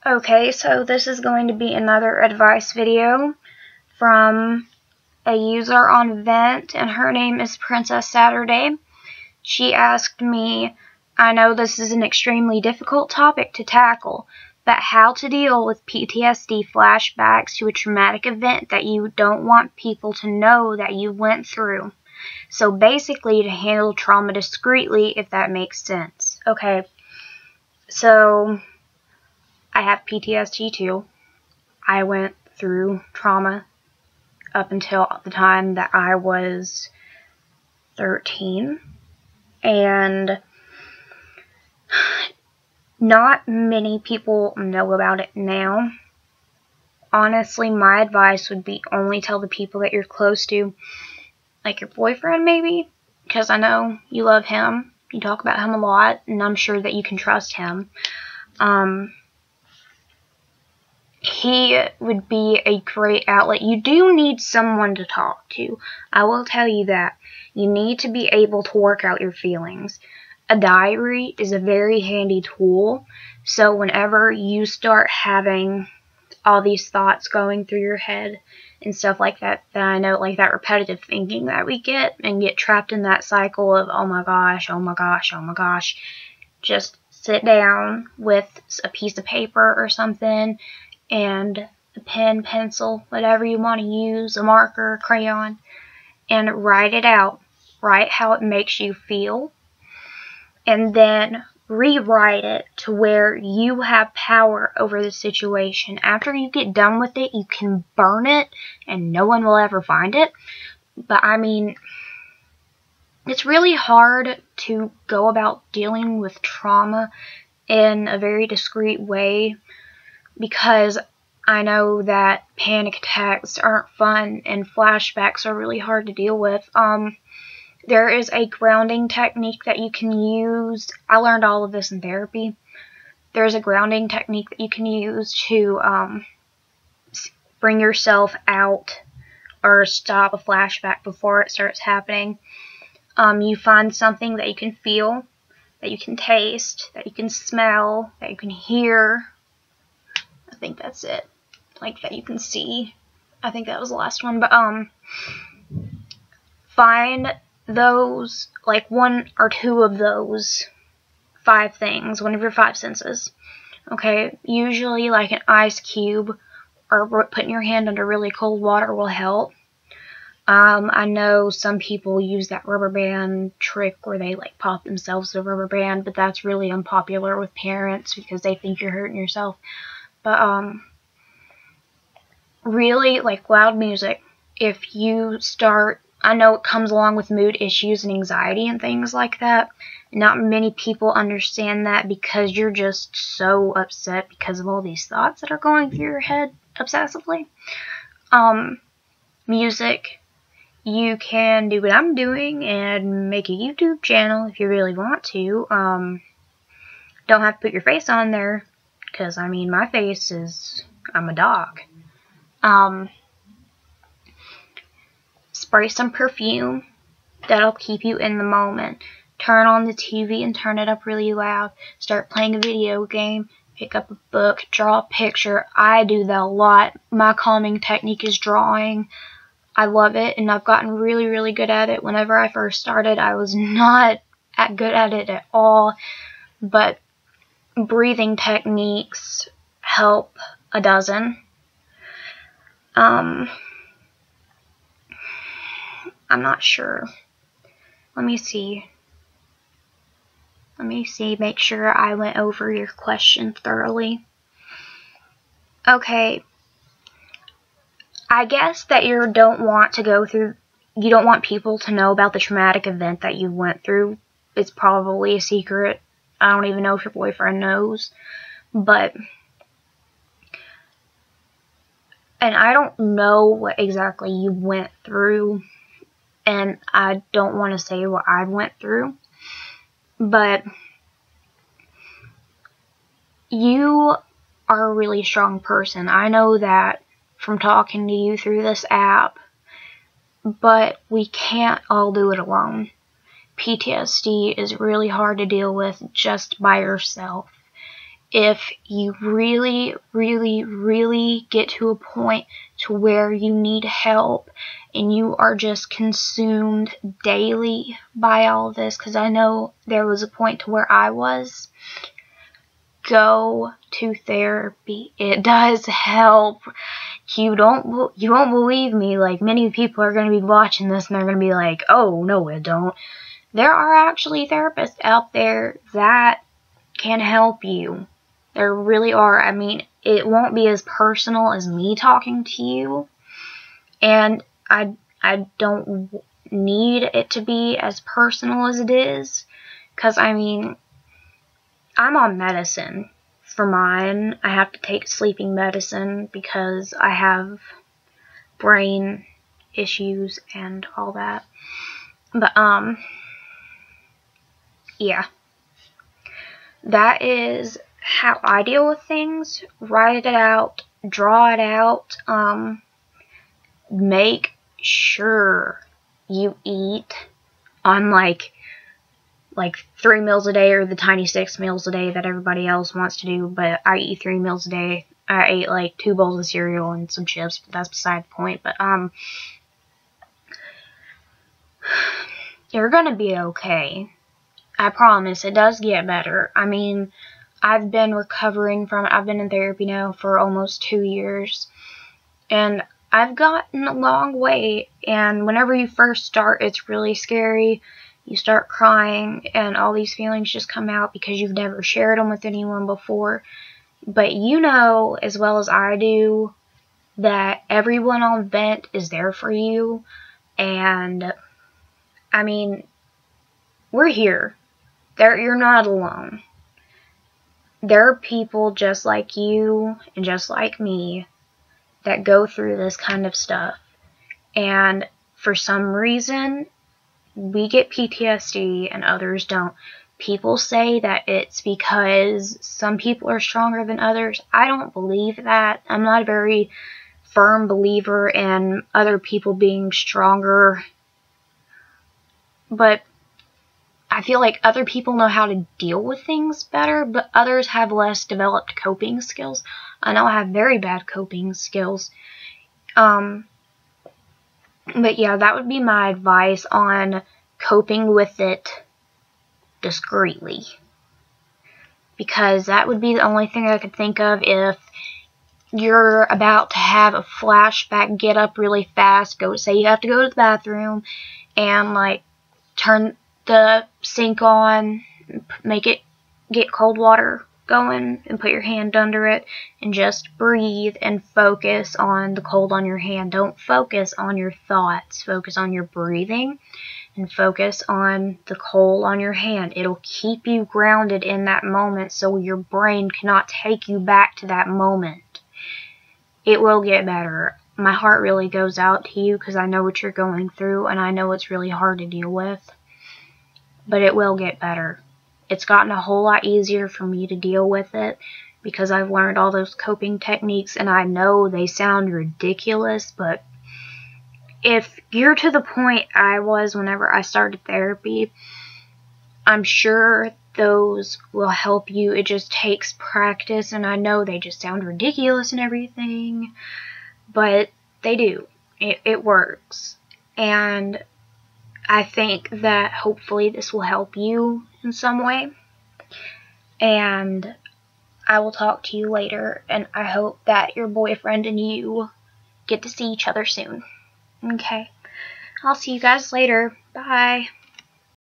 Okay, so this is going to be another advice video from a user on Vent, and her name is Princess Saturday. She asked me, I know this is an extremely difficult topic to tackle, but how to deal with PTSD flashbacks to a traumatic event that you don't want people to know that you went through. So basically to handle trauma discreetly, if that makes sense. Okay, so I have PTSD too. I went through trauma up until the time that I was 13, and not many people know about it now. Honestly, my advice would be only tell the people that you're close to, like your boyfriend maybe, because I know you love him, you talk about him a lot, and I'm sure that you can trust him. He would be a great outlet. You do need someone to talk to. I will tell you that. You need to be able to work out your feelings. A diary is a very handy tool. So whenever you start having all these thoughts going through your head and stuff like that, then I know, like that repetitive thinking that we get and get trapped in that cycle of, oh my gosh, oh my gosh, oh my gosh. Just sit down with a piece of paper or something and a pen, pencil, whatever you want to use, a marker, a crayon, and write it out. Write how it makes you feel, and then rewrite it to where you have power over the situation. After you get done with it, you can burn it, and no one will ever find it. But I mean, it's really hard to go about dealing with trauma in a very discreet way, because I know that panic attacks aren't fun and flashbacks are really hard to deal with. There is a grounding technique that you can use. I learned all of this in therapy. There's a grounding technique that you can use to bring yourself out or stop a flashback before it starts happening. You find something that you can feel, that you can taste, that you can smell, that you can hear. I think that's it. Like that you can see. I think that was the last one. But find those, like one or two of those 5 things, one of your 5 senses. Okay, usually like an ice cube or putting your hand under really cold water will help. I know some people use that rubber band trick where they like pop themselves with a rubber band, but that's really unpopular with parents because they think you're hurting yourself. But really, like loud music, if you start, I know it comes along with mood issues and anxiety and things like that. Not many people understand that because you're just so upset because of all these thoughts that are going through your head obsessively. Music, you can do what I'm doing and make a YouTube channel if you really want to. Don't have to put your face on there, because I mean my face is, I'm a dog. Spray some perfume. That'll keep you in the moment. Turn on the TV and turn it up really loud. Start playing a video game. Pick up a book. Draw a picture. I do that a lot. My calming technique is drawing. I love it, and I've gotten really, really good at it. Whenever I first started, I was not good at it at all. But breathing techniques help a dozen. I'm not sure. Let me see. Make sure I went over your question thoroughly. Okay. I guess that you don't want people to know about the traumatic event that you went through. It's probably a secret. I don't even know if your boyfriend knows. And I don't know what exactly you went through, and I don't want to say what I went through, but you are a really strong person. I know that from talking to you through this app, but we can't all do it alone. PTSD is really hard to deal with just by yourself. if you really, really, really get to a point to where you need help and you are just consumed daily by all this, because I know there was a point to where I was, go to therapy. It does help. You won't believe me. Like, many people are going to be watching this and they're going to be like, oh, no, it don't. There are actually therapists out there that can help you. There really are. I mean, it won't be as personal as me talking to you, and I don't need it to be as personal as it is, because, I mean, I'm on medicine for mine. I have to take sleeping medicine because I have brain issues and all that. But, yeah. That is how I deal with things. Write it out, draw it out, make sure you eat on like 3 meals a day, or the tiny 6 meals a day that everybody else wants to do, but I eat 3 meals a day. I ate like 2 bowls of cereal and some chips, but that's beside the point. But you're gonna be okay. I promise. It does get better. I mean, I've been recovering from it. I've been in therapy now for almost 2 years, and I've gotten a long way. And whenever you first start, it's really scary. You start crying, and all these feelings just come out because you've never shared them with anyone before. But you know as well as I do that everyone on Vent is there for you. And, I mean, we're here. You're not alone. There are people just like you and just like me that go through this kind of stuff. And for some reason, we get PTSD and others don't. People say that it's because some people are stronger than others. I don't believe that. I'm not a very firm believer in other people being stronger. But I feel like other people know how to deal with things better, but others have less developed coping skills. I know I have very bad coping skills. But yeah, that would be my advice on coping with it discreetly. Because that would be the only thing I could think of. If you're about to have a flashback, get up really fast, say you have to go to the bathroom, and like turn the sink on, get cold water going, and put your hand under it, and just breathe and focus on the cold on your hand. Don't focus on your thoughts. Focus on your breathing and focus on the cold on your hand. It'll keep you grounded in that moment so your brain cannot take you back to that moment. It will get better. My heart really goes out to you because I know what you're going through, and I know it's really hard to deal with. But it will get better. It's gotten a whole lot easier for me to deal with it because I've learned all those coping techniques, and I know they sound ridiculous, but if you're to the point I was whenever I started therapy, I'm sure those will help you. It just takes practice, and I know they just sound ridiculous and everything, but they do. It works. And I think that hopefully this will help you in some way. And I will talk to you later, and I hope that your boyfriend and you get to see each other soon. Okay. I'll see you guys later. Bye.